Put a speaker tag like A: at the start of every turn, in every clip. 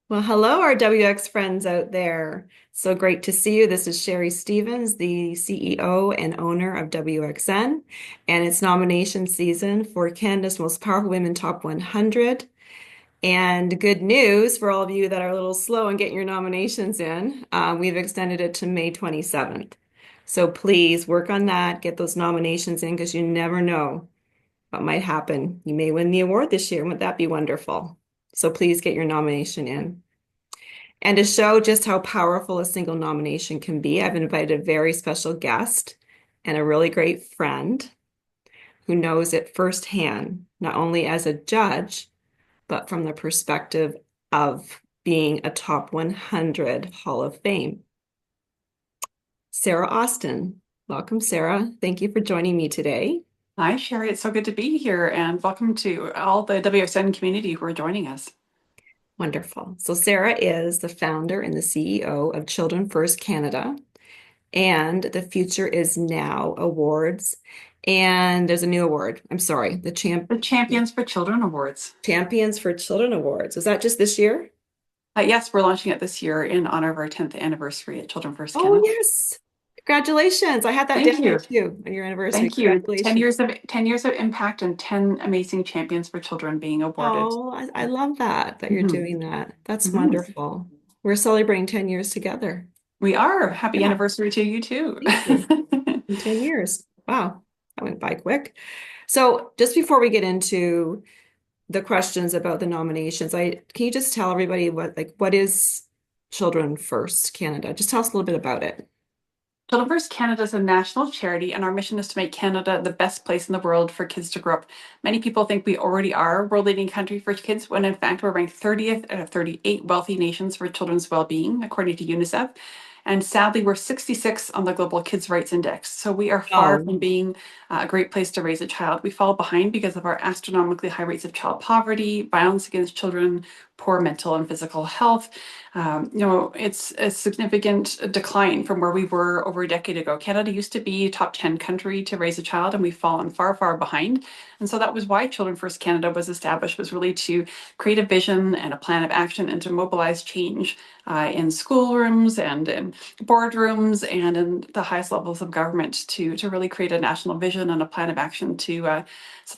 A: Well, hello, our WX friends out there. So great to see you. This is Sherry Stevens, the CEO and owner of WXN, and it's nomination season for Canada's Most Powerful Women Top 100. And good news for all of you that are a little slow in getting your nominations in, we've extended it to May 27th. So please work on that, get those nominations in because you never know what might happen. You may win the award this year. Wouldn't that be wonderful? So please get your nomination in. And to show just how powerful a single nomination can be, I've invited a very special guest and a really great friend who knows it firsthand, not only as a judge, but from the perspective of being a top 100 Hall of Fame. Sara Austin. Welcome, Sara. Thank you for joining me today.
B: Hi, Sherry. It's so good to be here, and welcome to all the WSN community who are joining us.
A: Wonderful. So, Sara is the founder and the CEO of Children First Canada and the Future is Now Awards. And there's a new award. I'm sorry, the
B: The Champions for Children Awards.
A: Champions for Children Awards. Was that just this year?
B: Yes, we're launching it this year in honor of our 10th anniversary at Children First
A: Oh,
B: Canada.
A: yes. Congratulations. I had that
B: Thank
A: down here
B: you.
A: too on your anniversary.
B: Thank you. 10
A: Congratulations.
B: years of 10 years of impact and 10 amazing champions for children being awarded.
A: Oh, I love that you're
B: hmm
A: doing that. That's
B: hmm
A: wonderful. We're celebrating 10 years together.
B: We are. Happy
A: Yeah,
B: anniversary to you too.
A: thank you. In 10 years. Wow, that went by quick. So just before we get into the questions about the nominations, can you just tell everybody what is Children First Canada? Just tell us a little bit about it.
B: Children First Canada is a national charity, and our mission is to make Canada the best place in the world for kids to grow up. Many people think we already are a world-leading country for kids, when in fact we're ranked 30th out of 38 wealthy nations for children's well-being, according to UNICEF. And sadly, we're 66 on the Global Kids' Rights Index. So we are far
A: Oh,
B: from being a great place to raise a child. We fall behind because of our astronomically high rates of child poverty, violence against children, poor mental and physical health. It's a significant decline from where we were over a decade ago. Canada used to be a top 10 country to raise a child, and we've fallen far, far behind. And so that was why Children First Canada was established, was really to create a vision and a plan of action and to mobilize change in schoolrooms and in boardrooms and in the highest levels of government to really create a national vision and a plan of action so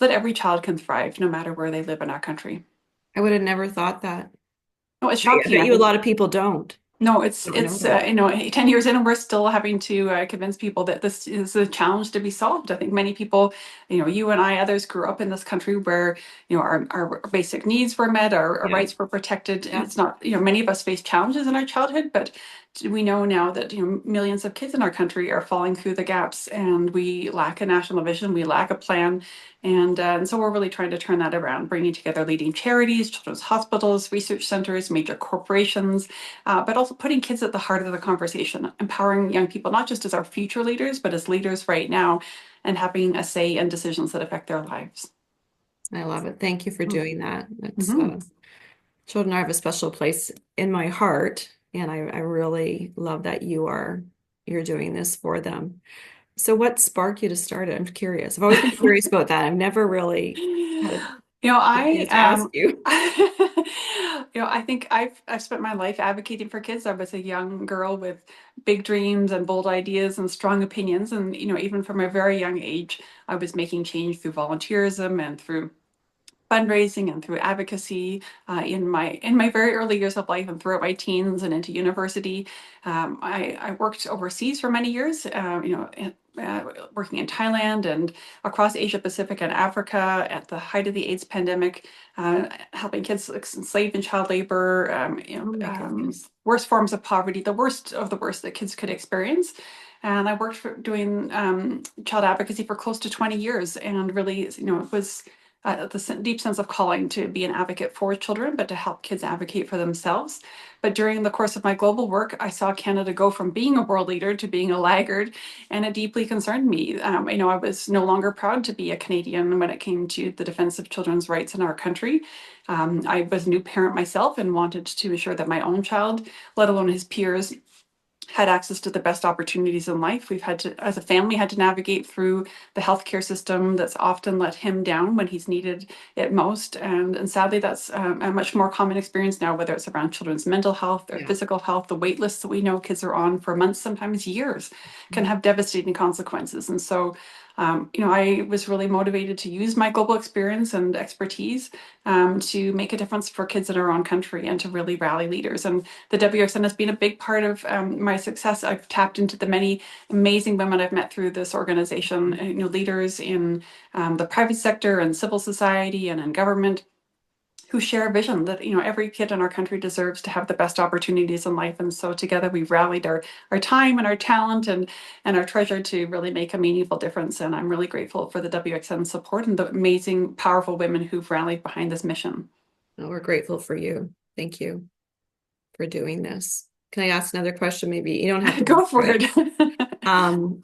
B: that every child can thrive no matter where they live in our country.
A: I would have never thought that.
B: No, it's
A: I
B: shocking.
A: bet
B: I
A: you a
B: think
A: lot of people
B: no, it's
A: don't know
B: it's
A: that.
B: 10 years in and we're still having to convince people that this is a challenge to be solved. I think many people, you and I, others grew up in this country where, our basic needs were met, our
A: Yeah,
B: rights were protected. And
A: yeah.
B: it's not, many of us faced challenges in our childhood, but we know now that, millions of kids in our country are falling through the gaps and we lack a national vision, we lack a plan. And so we're really trying to turn that around, bringing together leading charities, children's hospitals, research centers, major corporations, but also putting kids at the heart of the conversation, empowering young people, not just as our future leaders, but as leaders right now, and having a say in decisions that affect their lives.
A: I love it. Thank you for doing that. That's
B: Mm-hmm.
A: children have a special place in my heart, and I really love that you're doing this for them. So what sparked you to start it? I'm curious. I've always been curious about that. I've never really had a
B: I
A: chance to ask you.
B: I think I've spent my life advocating for kids. I was a young girl with big dreams and bold ideas and strong opinions, and even from a very young age, I was making change through volunteerism and through fundraising and through advocacy in my very early years of life and throughout my teens and into university. I worked overseas for many years, working in Thailand and across Asia Pacific and Africa at the height of the AIDS pandemic, helping kids enslaved in child labor,
A: Oh my goodness.
B: worst forms of poverty, the worst of the worst that kids could experience. And I worked for doing child advocacy for close to 20 years, and really, it was the deep sense of calling to be an advocate for children, but to help kids advocate for themselves. But during the course of my global work, I saw Canada go from being a world leader to being a laggard, and it deeply concerned me. I was no longer proud to be a Canadian when it came to the defense of children's rights in our country. I was a new parent myself and wanted to ensure that my own child, let alone his peers, had access to the best opportunities in life. We've had to, as a family, had to navigate through the healthcare system that's often let him down when he's needed it most. And sadly, that's a much more common experience now, whether it's around children's mental health, their
A: Yeah.
B: physical health, the wait lists that we know kids are on for months, sometimes years, can have devastating consequences. And so, I was really motivated to use my global experience and expertise to make a difference for kids in our own country and to really rally leaders. And the WXN has been a big part of my success. I've tapped into the many amazing women I've met through this organization, leaders in the private sector and civil society and in government who share a vision that every kid in our country deserves to have the best opportunities in life. And so together we've rallied our time and our talent and our treasure to really make a meaningful difference. And I'm really grateful for the WXN support and the amazing, powerful women who've rallied behind this mission.
A: Well, we're grateful for you. Thank you for doing this. Can I ask another question? Maybe you don't have to
B: Go
A: answer
B: for
A: it.
B: it.
A: Um,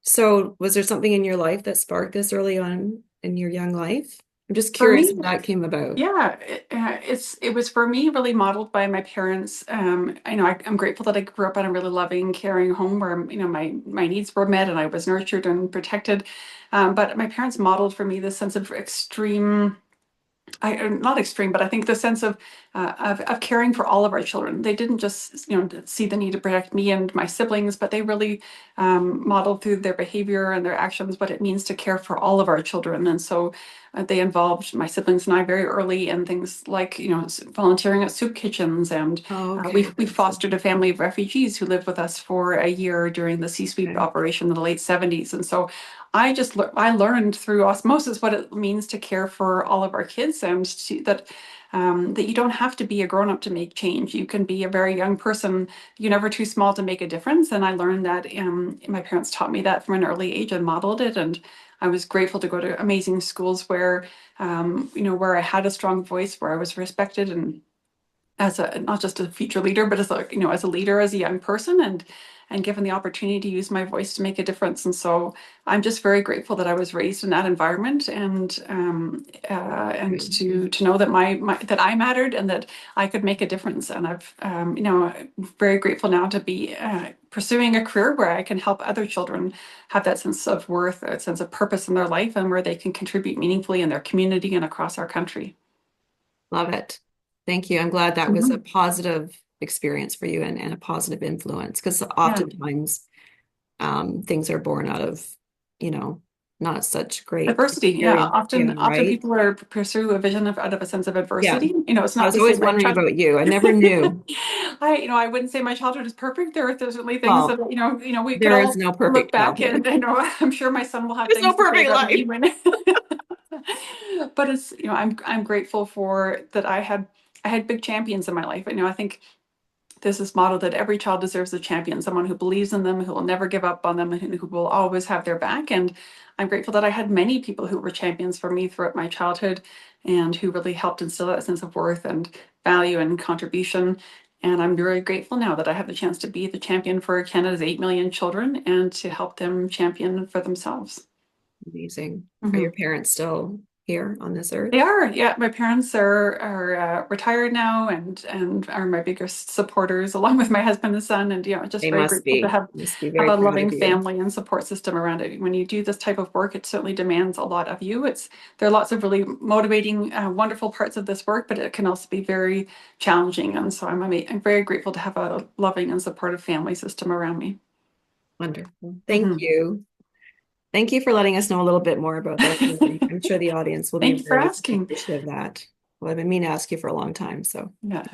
A: so was there something in your life that sparked this early on in your young life? I'm just
B: For
A: curious
B: me,
A: how that came about.
B: yeah, it was for me really modeled by my parents. I'm grateful that I grew up in a really loving, caring home where my needs were met and I was nurtured and protected. But my parents modeled for me this sense of extreme not extreme, but I think the sense of caring for all of our children. They didn't just see the need to protect me and my siblings, but they really modeled through their behavior and their actions what it means to care for all of our children. And so they involved my siblings and I very early in things like volunteering at soup kitchens, and
A: Oh, okay.
B: we fostered a family of refugees who lived with us for a year during the C-suite
A: Okay.
B: operation in the late 70s. And so I learned through osmosis what it means to care for all of our kids, and that you don't have to be a grown up to make change. You can be a very young person. You're never too small to make a difference. And I learned that. My parents taught me that from an early age and modeled it. And I was grateful to go to amazing schools where where I had a strong voice, where I was respected, and as a not just a future leader, but as as a leader, as a young person, and given the opportunity to use my voice to make a difference. And so I'm just very grateful that I was raised in that environment, and to know that that I mattered and that I could make a difference. And I've very grateful now to be pursuing a career where I can help other children have that sense of worth, a sense of purpose in their life, and where they can contribute meaningfully in their community and across our country.
A: Love it. Thank you. I'm glad that was a
B: Mhm.
A: positive experience for you and a positive influence because
B: Yeah.
A: oftentimes things are born out of, you know, not such great
B: Adversity, yeah.
A: experience. Yeah,
B: Often
A: right?
B: people are pursue a vision of out of a sense of
A: Yeah.
B: adversity. It's
A: I
B: not
A: was
B: to say
A: always
B: my
A: wondering
B: child.
A: about you. I never knew.
B: I wouldn't say my childhood is perfect. There are certainly things that
A: Well,
B: we could
A: there is
B: all
A: no
B: look
A: perfect
B: back, and
A: childhood.
B: I'm sure my son will have
A: There's no
B: things to say
A: perfect
B: about me
A: life.
B: when. But it's I'm grateful for that. I had big champions in my life. I think there's this model that every child deserves a champion, someone who believes in them, who will never give up on them, and who will always have their back. And I'm grateful that I had many people who were champions for me throughout my childhood and who really helped instill that sense of worth and value and contribution. And I'm very grateful now that I have the chance to be the champion for Canada's 8 million children and to help them champion for themselves.
A: Amazing. Are your
B: Mhm.
A: parents still here on this earth?
B: They are, yeah. My parents are retired now and are my biggest supporters, along with my husband and son. And just
A: They
B: very grateful to
A: must be
B: have
A: very
B: a
A: proud
B: loving
A: of you.
B: family and support system around it. When you do this type of work, it certainly demands a lot of you. There are lots of really motivating, wonderful parts of this work, but it can also be very challenging. And so I'm very grateful to have a loving and supportive family system around me.
A: Wonderful. Thank
B: Mhm.
A: you. Thank you for letting us know a little bit more about that journey. I'm sure the audience will be
B: Thank you for
A: very
B: asking.
A: appreciative of that. Well, I've been meaning to ask you for a long time, so.
B: Yeah.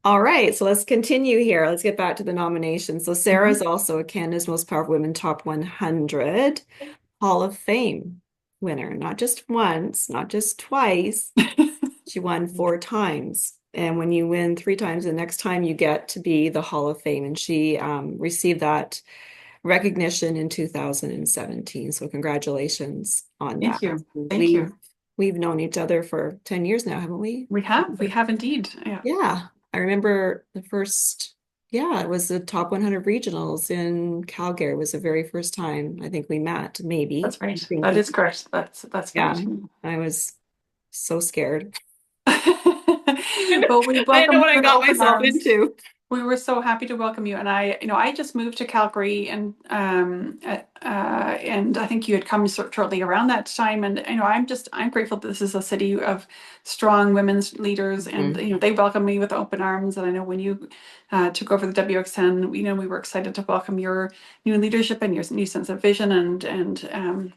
A: All right, so let's continue here. Let's get back to the nomination. So Sarah
B: Mhm.
A: is also a Canada's Most Powerful Women Top 100 Hall of Fame winner, not just once, not just twice. She won 4 times. And when you win 3 times, the next time you get to be the Hall of Fame. And she received that recognition in 2017. So congratulations on
B: Thank
A: that.
B: you. Thank
A: We've
B: you.
A: we've known each other for 10 years now, haven't we?
B: We have indeed. Yeah.
A: Yeah. I remember the first, yeah, it was the top 100 regionals in Calgary was the very first time I think we met, maybe.
B: That's
A: I'm
B: right. That
A: thinking.
B: is correct. That's
A: Yeah.
B: right.
A: I was so scared.
B: Well, we
A: I didn't
B: welcome
A: know
B: you
A: what I
B: with
A: got
B: open
A: myself
B: arms.
A: into.
B: We were so happy to welcome you. And I just moved to Calgary, and I think you had come shortly around that time. And I'm grateful that this is a city of strong women's leaders, and
A: Mhm.
B: they welcomed me with open arms. And I know when you took over the WXN, we were excited to welcome your new leadership and your new sense of vision, and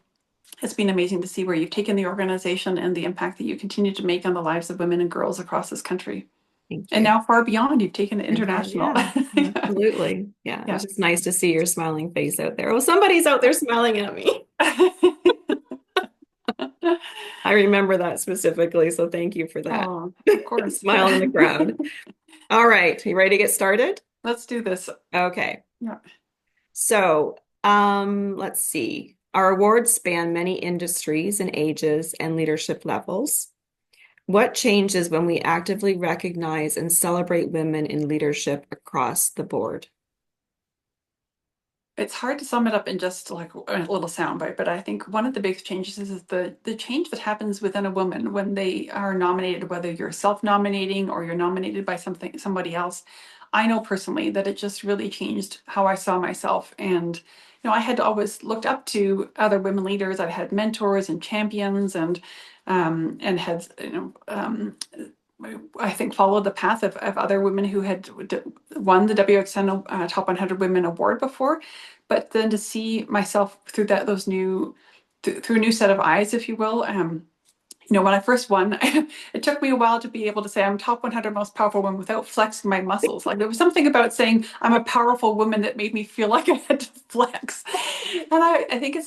B: it's been amazing to see where you've taken the organization and the impact that you continue to make on the lives of women and girls across this country.
A: Thank
B: And
A: you.
B: now far beyond, you've taken it
A: And far,
B: international.
A: yeah, absolutely. Yeah, it's
B: Yeah.
A: just nice to see your smiling face out there. Oh, somebody's out there smiling at me. I remember that specifically, so thank you for that.
B: Oh, of course.
A: Smile in the crowd. All right, you ready to get started?
B: Let's do this.
A: Okay.
B: Yeah.
A: So, let's see. Our awards span many industries and ages and leadership levels. What changes when we actively recognize and celebrate women in leadership across the board?
B: It's hard to sum it up in just like a little soundbite, but I think one of the big changes is the change that happens within a woman when they are nominated, whether you're self-nominating or you're nominated by somebody else. I know personally that it just really changed how I saw myself. And I had always looked up to other women leaders. I've had mentors and champions, and had I think followed the path of other women who had won the WXN Top 100 Women Award before, but then to see myself through through a new set of eyes, if you will. When I first won, it took me a while to be able to say I'm top 100 most powerful woman without flexing my muscles. Like there was something about saying I'm a powerful woman that made me feel like I had to flex. And I think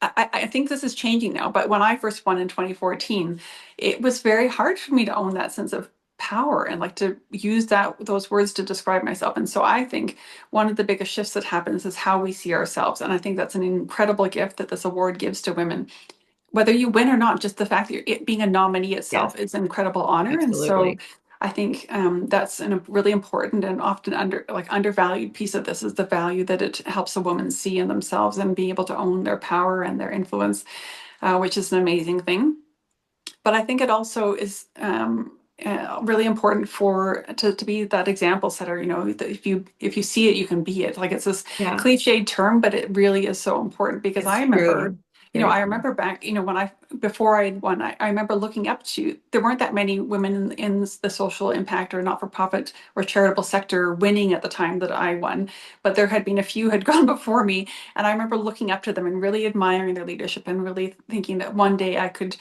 B: I think this is changing now, but when I first won in 2014, it was very hard for me to own that sense of power and like to use those words to describe myself. And so I think one of the biggest shifts that happens is how we see ourselves. And I think that's an incredible gift that this award gives to women. Whether you win or not, just the fact that it being a nominee
A: Yes,
B: itself is an incredible honor. And so
A: absolutely.
B: I think that's a really important and often undervalued piece of this is the value that it helps a woman see in themselves and be able to own their power and their influence, which is an amazing thing. But I think it also is really important to be that example setter. That if you see it, you can be it. Like it's this
A: Yeah,
B: cliched term, but it really is so important because
A: it's
B: I remember.
A: true. Very
B: I
A: true.
B: remember back, when before I won, I remember looking up to, there weren't that many women in the social impact or not-for-profit or charitable sector winning at the time that I won, but there had been a few had gone before me. And I remember looking up to them and really admiring their leadership and really thinking that one day I could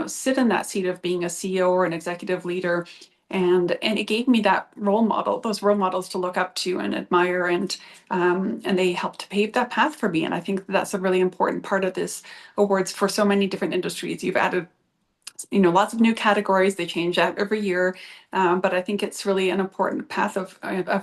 B: sit in that seat of being a CEO or an executive leader. And it gave me those role models to look up to and admire, and they helped to pave that path for me. And I think that's a really important part of this awards for so many different industries. You've added lots of new categories. They change out every year, but I think it's really an important path of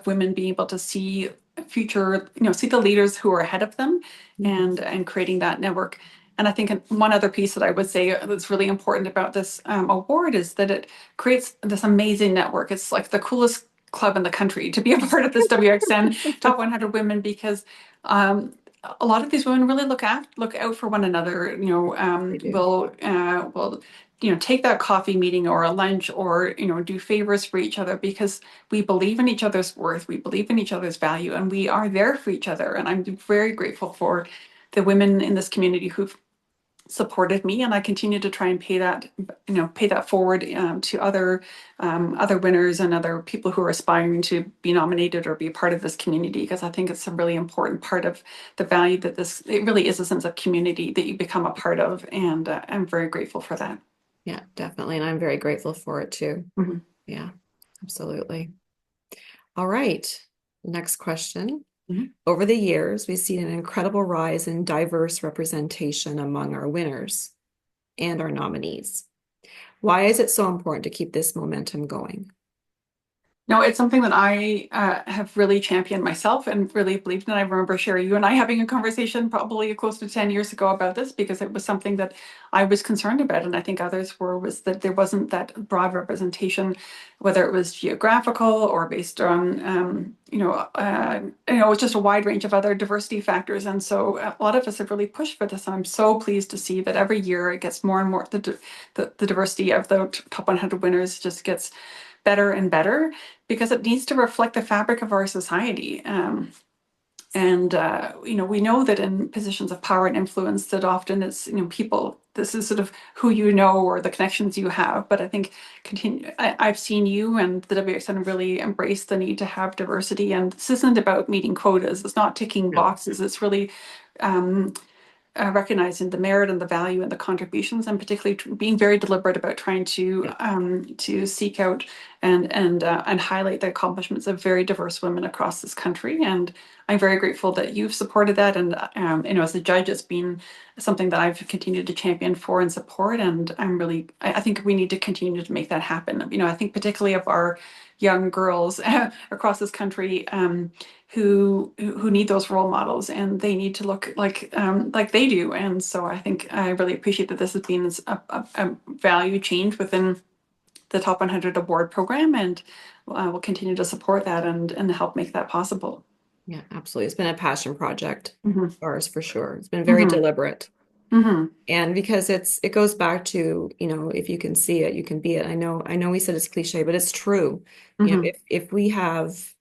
B: women being able to see see the leaders who are ahead of them,
A: Mhm.
B: and creating that network. And I think one other piece that I would say that's really important about this award is that it creates this amazing network. It's like the coolest club in the country to be a part of this WXN Top 100 Women because um, a lot of these women really look out for one another.
A: They do.
B: Will take that coffee meeting or a lunch or do favors for each other because we believe in each other's worth, we believe in each other's value, and we are there for each other. And I'm very grateful for the women in this community who've supported me, and I continue to try and pay that forward to other winners and other people who are aspiring to be nominated or be a part of this community, because I think it's a really important part of the value that it really is a sense of community that you become a part of, and I'm very grateful for that.
A: Yeah, definitely. And I'm very grateful for it too.
B: Mhm.
A: Yeah, absolutely. All right. Next question.
B: Mhm.
A: Over the years, we've seen an incredible rise in diverse representation among our winners and our nominees. Why is it so important to keep this momentum going?
B: No, it's something that I have really championed myself and really believed in. I remember, Sherry, you and I having a conversation probably close to 10 years ago about this because it was something that I was concerned about, and I think others were, was that there wasn't that broad representation, whether it was geographical or based on, just a wide range of other diversity factors. And so a lot of us have really pushed for this. And I'm so pleased to see that every year it gets more and more, the diversity of the top 100 winners just gets better and better because it needs to reflect the fabric of our society. And we know that in positions of power and influence, that often it's people. This is sort of who you know or the connections you have. But I think I've seen you and the WXN really embrace the need to have diversity. And this isn't about meeting quotas. It's not ticking
A: No.
B: boxes. It's really um, recognizing the merit and the value and the contributions, and particularly being very deliberate about trying
A: Yeah.
B: to seek out and highlight the accomplishments of very diverse women across this country. And I'm very grateful that you've supported that. And as a judge, it's been something that I've continued to champion for and support. And I think we need to continue to make that happen. I think particularly of our young girls across this country. Who need those role models, and they need to look like they do. And so I think I really appreciate that this has been a value change within the Top 100 award program, and we'll continue to support that and help make that possible.
A: Yeah, absolutely. It's been a passion project
B: Hmm.
A: of ours for sure. It's been very
B: Hmm.
A: deliberate.
B: Hmm.
A: And because it goes back to, if you can see it, you can be it. I know we said it's cliche, but it's true.
B: Hmm.
A: If we have,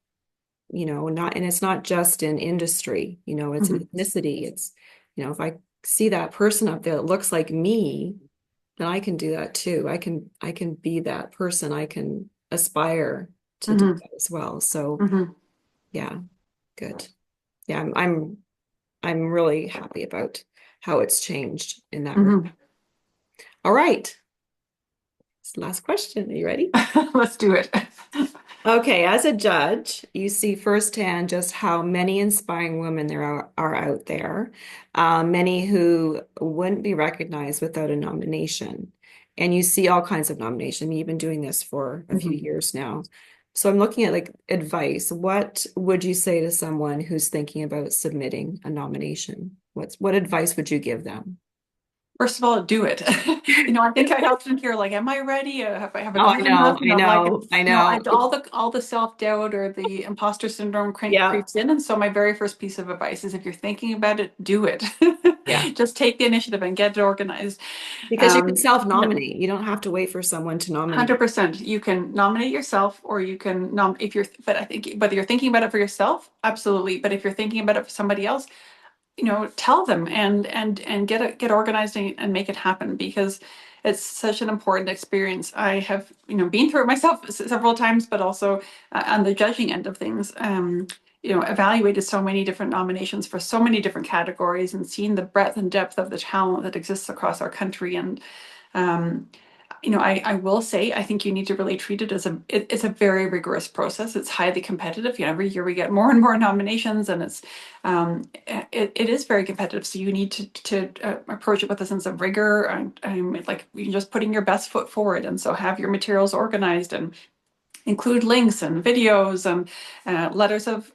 A: not, and it's not just in industry, it's an
B: Hmm.
A: ethnicity. It's, if I see that person up there that looks like me, then I can do that too. I can be that person. I can aspire to do
B: Hmm.
A: that as well. So
B: Hmm.
A: yeah, good. Yeah, I'm really happy about how it's changed in that regard.
B: Hmm.
A: All right. It's the last question. Are you ready?
B: Let's do it.
A: Okay, as a judge, you see firsthand just how many inspiring women there are out there, many who wouldn't be recognized without a nomination. And you see all kinds of nomination. You've been doing this for a few
B: Mhm.
A: years now. So I'm looking at like advice. What would you say to someone who's thinking about submitting a nomination? What advice would you give them?
B: First of all, do it. I think I often hear like, "Am I ready? Have I have
A: Oh, I
B: enough
A: know,
B: enough?"
A: I
B: I'm like,
A: know, I know.
B: all the self-doubt or the imposter syndrome
A: Yeah,
B: creeps in. And so my very first piece of advice is if you're thinking about it, do it.
A: yeah.
B: Just take the initiative and get it organized.
A: Because you can
B: Um,
A: self-nominate. You don't have to wait for someone to nominate.
B: 100%. You can nominate yourself, or you can if you're, but I think whether you're thinking about it for yourself, absolutely. But if you're thinking about it for somebody else, tell them and get organized and make it happen, because it's such an important experience. I have been through it myself several times, but also on the judging end of things, evaluated so many different nominations for so many different categories and seen the breadth and depth of the talent that exists across our country. And um, I will say, I think you need to really treat it as it's a very rigorous process. It's highly competitive. Every year we get more and more nominations, and it is very competitive. So you need to approach it with a sense of rigor, and like you just putting your best foot forward. And so have your materials organized and include links and videos and letters of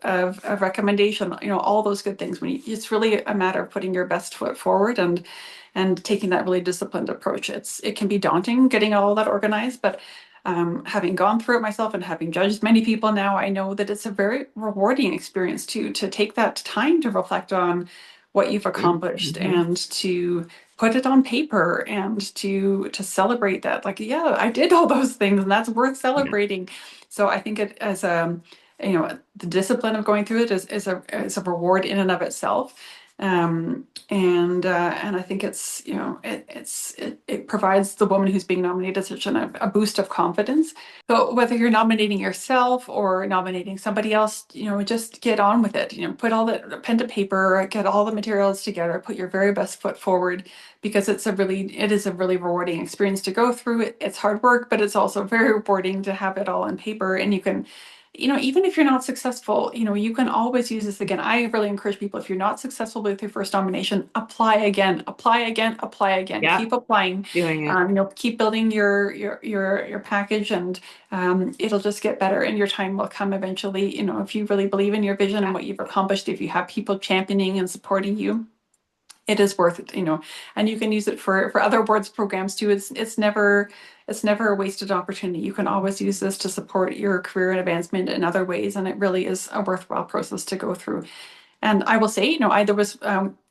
B: recommendation, all those good things. It's really a matter of putting your best foot forward and taking that really disciplined approach. It can be daunting getting all that organized, but having gone through it myself and having judged many people now, I know that it's a very rewarding experience too, to take that time to reflect on what you've accomplished
A: Mhm.
B: and to put it on paper and to celebrate that. Like, yeah, I did all those things, and that's worth
A: Yeah.
B: celebrating. So I think it as the discipline of going through it is a reward in and of itself. And I think it provides the woman who's being nominated such a boost of confidence. So whether you're nominating yourself or nominating somebody else, just get on with it. Put all the pen to paper, get all the materials together, put your very best foot forward, because it is a really rewarding experience to go through. It's hard work, but it's also very rewarding to have it all on paper. And you can, even if you're not successful, you can always use this again. I really encourage people, if you're not successful with your first nomination, apply again, apply again, apply again,
A: Yeah.
B: keep applying.
A: Doing it.
B: Keep building your package, and it'll just get better, and your time will come eventually. If you really believe in your vision and what you've accomplished, if you have people championing and supporting you, it is worth it. And you can use it for other awards programs too. It's never a wasted opportunity. You can always use this to support your career and advancement in other ways, and it really is a worthwhile process to go through. And I will say, I there was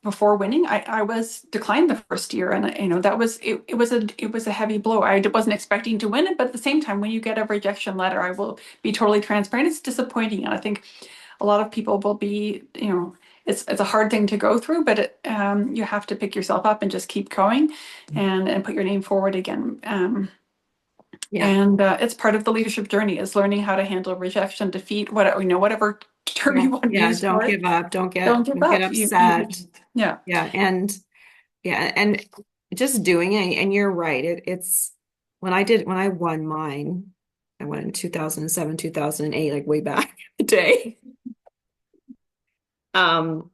B: before winning, I was declined the first year, and that was it was a heavy blow. I wasn't expecting to win it, but at the same time, when you get a rejection letter, I will be totally transparent. It's disappointing, and I think a lot of people will be, it's a hard thing to go through, but you have to pick yourself up and just keep going, and put your name forward again.
A: Yeah.
B: And it's part of the leadership journey is learning how to handle rejection, defeat, whatever term
A: Yeah.
B: you want to
A: Yeah.
B: use
A: Don't
B: for it.
A: give up.
B: Don't give
A: Don't get
B: up. You
A: upset.
B: yeah.
A: Yeah. And just doing it. And you're right. It's when I won mine, I won in 2007, 2008, like way back in the day. Um,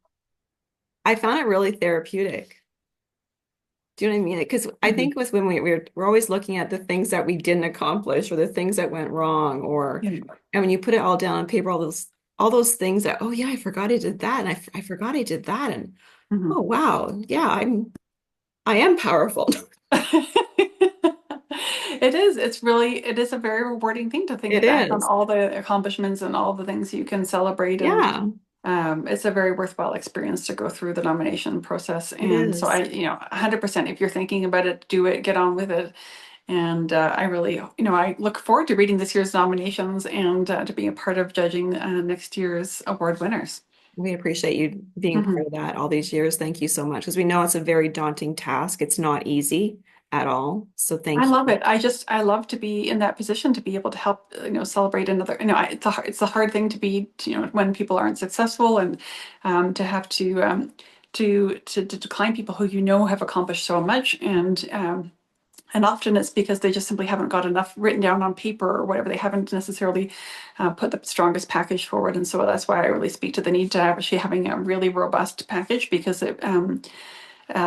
A: I found it really therapeutic. Do you know what I mean? Because I
B: Mhm.
A: think with when we're always looking at the things that we didn't accomplish or the things that went wrong, or
B: Yeah.
A: and when you put it all down on paper, all those things that, oh yeah, I forgot I did that, and I forgot I did that, and
B: Mhm.
A: oh wow, yeah, I am powerful.
B: It is. It is a very rewarding thing to think
A: It
B: back on
A: is.
B: all the accomplishments and all the things you can celebrate. And
A: Yeah,
B: it's a very worthwhile experience to go through the nomination process.
A: it
B: And so
A: is.
B: 100%, if you're thinking about it, do it, get on with it. And I really, I look forward to reading this year's nominations and to being a part of judging next year's award winners.
A: We appreciate you being part
B: Mhm.
A: of that all these years. Thank you so much, because we know it's a very daunting task. It's not easy at all. So
B: I
A: thank
B: love
A: you.
B: it. I love to be in that position to be able to help, celebrate another, it's a hard thing to be, when people aren't successful, and to have to decline people who have accomplished so much. And often it's because they just simply haven't got enough written down on paper or whatever. They haven't necessarily put the strongest package forward. And so that's why I really speak to the need to actually having a really robust package, because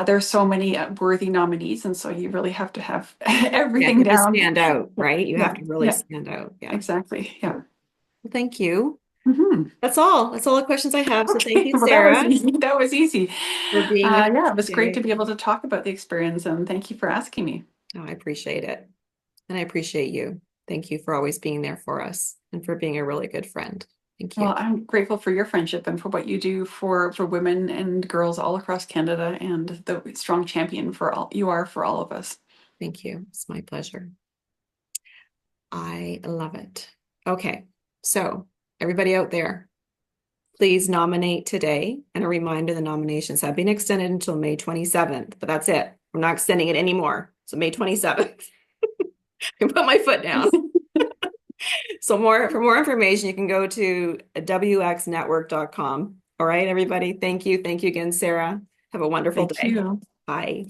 B: there's so many worthy nominees. And so you really have to have
A: Yeah,
B: everything
A: you have to
B: down.
A: stand out,
B: Yeah,
A: right? You have
B: yeah,
A: to really
B: yeah,
A: stand out. Yeah.
B: exactly. Yeah.
A: Well, thank you.
B: Hmm.
A: That's all. That's all the questions I have. So thank
B: Okay,
A: you,
B: well, that was
A: Sarah,
B: easy. That was easy.
A: for being with us
B: Yeah, it was great to
A: today.
B: be able to talk about the experience, and thank you for asking me.
A: Oh, I appreciate it. And I appreciate you. Thank you for always being there for us and for being a really good friend. Thank you.
B: Well, I'm grateful for your friendship and for what you do for women and girls all across Canada, and the strong champion for all you are for all of us.
A: Thank you. It's my pleasure. I love it. Okay. So, everybody out there, please nominate today. And a reminder, the nominations have been extended until May 27th, but that's it. I'm not extending it anymore. So May 27th. I can put my foot down. So for more information, you can go to wxnetwork.com. All right, everybody. Thank you. Thank you again, Sarah. Have a wonderful
B: Thank
A: day.
B: you.
A: Bye.